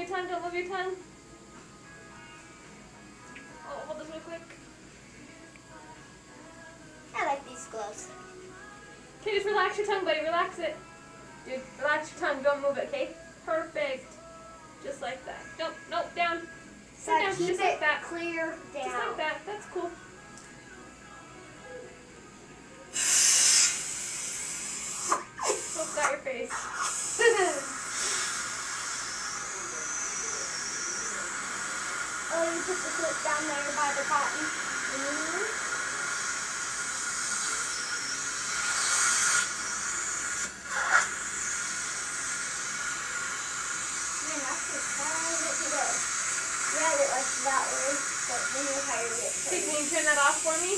tongue. Don't move your tongue. Oh, hold this real quick. I like these gloves. Okay, just relax your tongue, buddy. Relax it. Dude, relax your tongue. Don't move it, okay? Perfect. Just like that. Nope, down. So Sit down, keep just it like that. clear down. Just like that. That's cool. Oh, got your face. Oh, you put the clip down there by the cotton. Man, that's just tired to go. Yeah, it like that way, but then you're tired of it. Okay, can you turn that off for me?